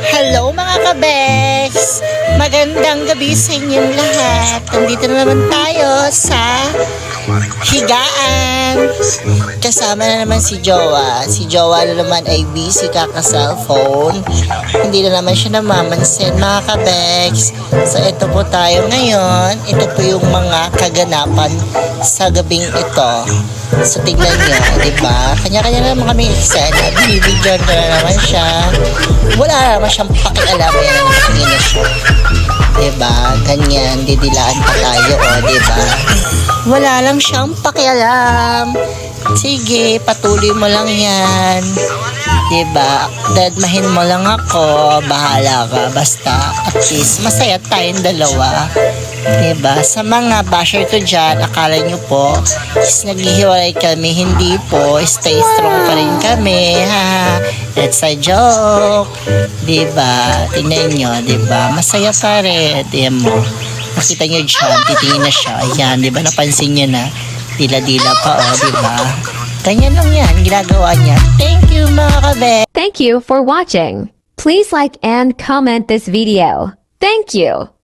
Hello mga kabeks! Magandang gabi sa inyong lahat. Nandito na naman tayo sa higaan. Kasama na naman si Jowa. Si Jowa na naman ay busy kaka-cellphone. Hindi na naman siya namamansin mga kabeks. So ito po tayo ngayon. Ito po yung mga kaganapan sa gabing ito. So tignan nyo, diba? Kanya-kanya na naman kami eksena. Binibigyan ko na naman siya. Wala naman siyang pakialam. Ayan na nakatingin na siya. Diba? Ganyan, didilaan pa tayo, diba? Wala lang siyang pakialam. Sige, patuloy mo lang yan. Diba? Dadmahin mo lang ako. Bahala ka. Basta, at least, masaya tayong dalawa. Diba? Sa mga basher ko dyan, akala nyo po, is naghihiwalay kami. Hindi po. Stay strong pa rin kami. Ha? That's a joke. Diba? Tingnan nyo. Diba? Masaya pa rin. Diyan mo. Nakita nyo dyan. Titingin na siya. Ayan. Diba? Napansin nyo na. Dila-dila pa. Diba? Ganyan lang yan. Ginagawa niya. Thank you mga kabe. Thank you for watching. Please like and comment this video. Thank you.